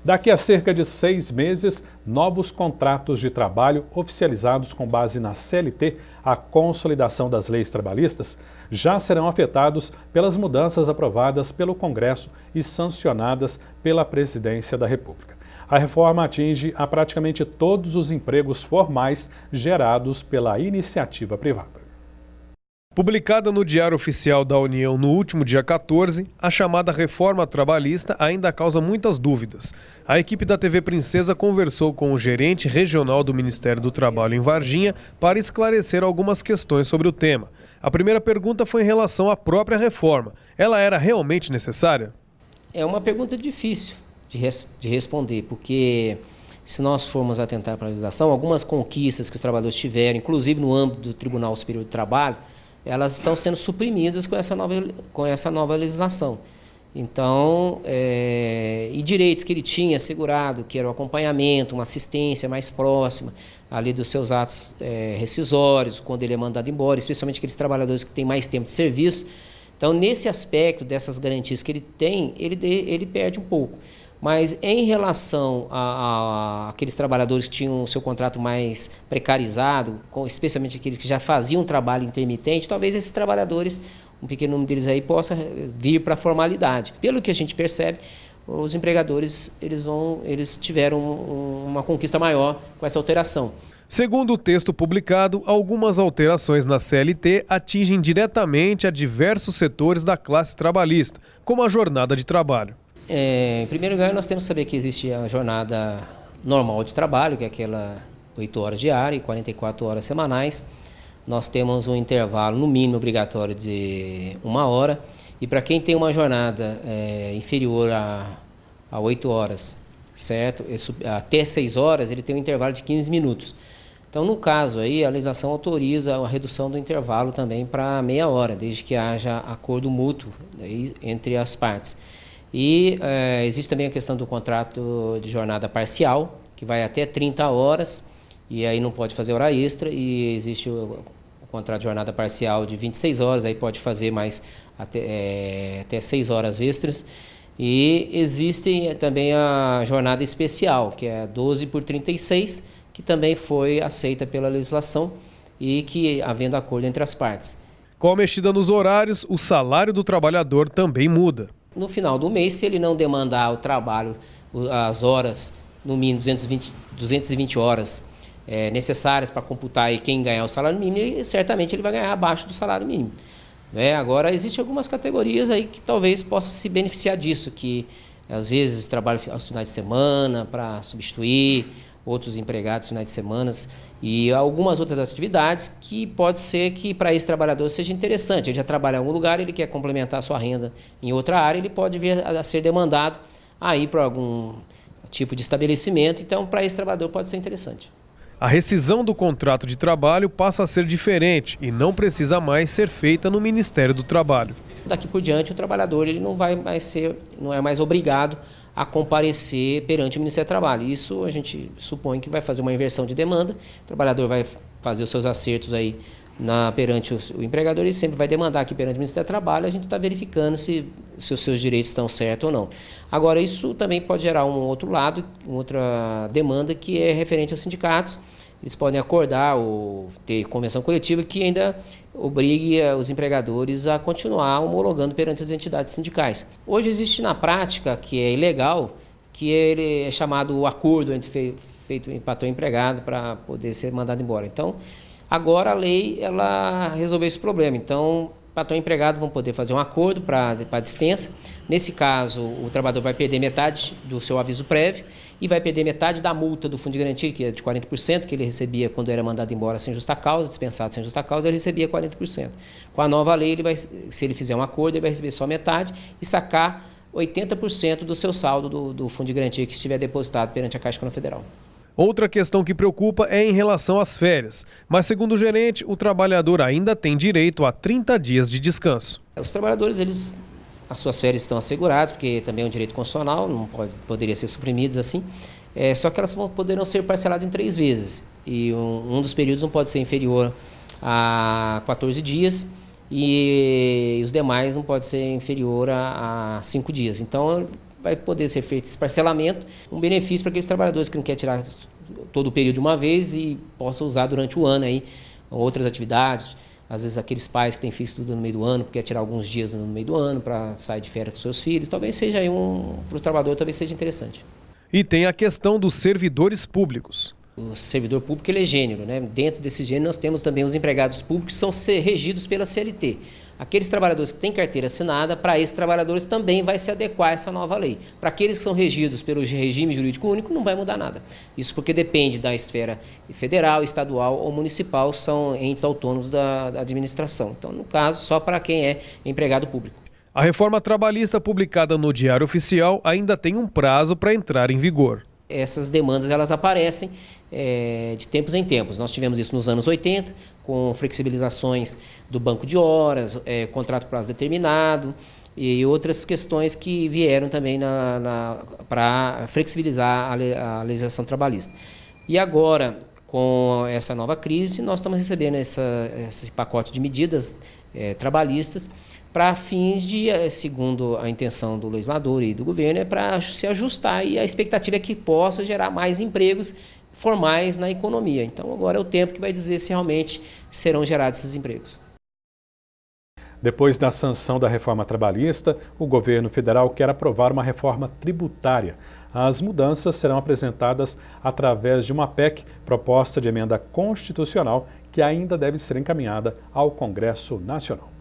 Daqui a cerca de 6 meses, novos contratos de trabalho oficializados com base na CLT, a consolidação das leis trabalhistas, já serão afetados pelas mudanças aprovadas pelo Congresso e sancionadas pela Presidência da República. A reforma atinge a praticamente todos os empregos formais gerados pela iniciativa privada. Publicada no Diário Oficial da União no último dia 14, a chamada reforma trabalhista ainda causa muitas dúvidas. A equipe da TV Princesa conversou com o gerente regional do Ministério do Trabalho em Varginha para esclarecer algumas questões sobre o tema. A primeira pergunta foi em relação à própria reforma. Ela era realmente necessária? É uma pergunta difícil de responder, porque se nós formos atentar para a legislação, algumas conquistas que os trabalhadores tiveram, inclusive no âmbito do Tribunal Superior do Trabalho, elas estão sendo suprimidas com essa nova legislação. Então, e direitos que ele tinha assegurado, que era o acompanhamento, uma assistência mais próxima ali dos seus atos rescisórios, quando ele é mandado embora, especialmente aqueles trabalhadores que têm mais tempo de serviço. Então, nesse aspecto dessas garantias que ele tem, ele perde um pouco. Mas em relação a aqueles trabalhadores que tinham o seu contrato mais precarizado, especialmente aqueles que já faziam um trabalho intermitente, talvez esses trabalhadores, um pequeno número deles aí, possa vir para a formalidade. Pelo que a gente percebe, os empregadores eles tiveram uma conquista maior com essa alteração. Segundo o texto publicado, algumas alterações na CLT atingem diretamente a diversos setores da classe trabalhista, como a jornada de trabalho. Em primeiro lugar, nós temos que saber que existe a jornada normal de trabalho, que é aquela 8 horas diárias e 44 horas semanais. Nós temos um intervalo, no mínimo, obrigatório de 1 hora. E para quem tem uma jornada inferior a 8 horas, certo? Até 6 horas, ele tem um intervalo de 15 minutos. Então, no caso aí, a legislação autoriza a redução do intervalo também para meia hora, desde que haja acordo mútuo aí, entre as partes. E existe também a questão do contrato de jornada parcial, que vai até 30 horas, e aí não pode fazer hora extra, e existe o contrato de jornada parcial de 26 horas, aí pode fazer mais até 6 horas extras. E existe também a jornada especial, que é 12 por 36, que também foi aceita pela legislação e que havendo acordo entre as partes. Com a mexida nos horários, o salário do trabalhador também muda. No final do mês, se ele não demandar o trabalho, as horas, no mínimo 220 horas necessárias para computar aí quem ganhar o salário mínimo, certamente ele vai ganhar abaixo do salário mínimo. Agora, existem algumas categorias aí que talvez possam se beneficiar disso, que às vezes trabalham aos finais de semana para substituir outros empregados finais de semana e algumas outras atividades que pode ser que para esse trabalhador seja interessante. Ele já trabalha em algum lugar, ele quer complementar a sua renda em outra área, ele pode vir a ser demandado aí para algum tipo de estabelecimento, então para esse trabalhador pode ser interessante. A rescisão do contrato de trabalho passa a ser diferente e não precisa mais ser feita no Ministério do Trabalho. Daqui por diante o trabalhador ele não é mais obrigado a comparecer perante o Ministério do Trabalho. Isso a gente supõe que vai fazer uma inversão de demanda, o trabalhador vai fazer os seus acertos aí perante o empregador e sempre vai demandar aqui perante o Ministério do Trabalho, a gente está verificando se os seus direitos estão certos ou não. Agora, isso também pode gerar um outro lado, uma outra demanda que é referente aos sindicatos. Eles podem acordar ou ter convenção coletiva que ainda obrigue os empregadores a continuar homologando perante as entidades sindicais. Hoje existe na prática, que é ilegal, que ele é chamado acordo feito em patrão e empregado para poder ser mandado embora. Então, agora a lei ela resolveu esse problema. Então, patrão e empregado vão poder fazer um acordo para dispensa. Nesse caso, o trabalhador vai perder metade do seu aviso prévio e vai perder metade da multa do fundo de garantia, que é de 40%, que ele recebia quando era mandado embora sem justa causa, dispensado sem justa causa, ele recebia 40%. Com a nova lei, se ele fizer um acordo, ele vai receber só metade e sacar 80% do seu saldo do fundo de garantia que estiver depositado perante a Caixa Econômica Federal. Outra questão que preocupa é em relação às férias, mas segundo o gerente, o trabalhador ainda tem direito a 30 dias de descanso. Os trabalhadores, as suas férias estão asseguradas, porque também é um direito constitucional, não poderia ser suprimidas assim, só que elas poderão ser parceladas em 3 vezes, e um dos períodos não pode ser inferior a 14 dias, e os demais não pode ser inferior a 5 dias. Então, vai poder ser feito esse parcelamento, um benefício para aqueles trabalhadores que não querem tirar todo o período de uma vez e possam usar durante o ano aí outras atividades. Às vezes aqueles pais que têm filhos estudando no meio do ano, porque quer tirar alguns dias no meio do ano para sair de férias com seus filhos, talvez seja aí para o trabalhador, talvez seja interessante. E tem a questão dos servidores públicos. O servidor público ele é gênero, né? Dentro desse gênero nós temos também os empregados públicos que são regidos pela CLT. Aqueles trabalhadores que têm carteira assinada, para esses trabalhadores também vai se adequar a essa nova lei. Para aqueles que são regidos pelo regime jurídico único, não vai mudar nada. Isso porque depende da esfera federal, estadual ou municipal, são entes autônomos da administração. Então, no caso, só para quem é empregado público. A reforma trabalhista publicada no Diário Oficial ainda tem um prazo para entrar em vigor. Essas demandas elas aparecem de tempos em tempos. Nós tivemos isso nos anos 80, com flexibilizações do banco de horas, contrato prazo determinado e outras questões que vieram também para flexibilizar a legislação trabalhista. E agora, com essa nova crise, nós estamos recebendo esse pacote de medidas trabalhistas para fins de, segundo a intenção do legislador e do governo, para se ajustar, e a expectativa é que possa gerar mais empregos formais na economia. Então agora é o tempo que vai dizer se realmente serão gerados esses empregos. Depois da sanção da reforma trabalhista, o governo federal quer aprovar uma reforma tributária. As mudanças serão apresentadas através de uma PEC, proposta de emenda constitucional, que ainda deve ser encaminhada ao Congresso Nacional.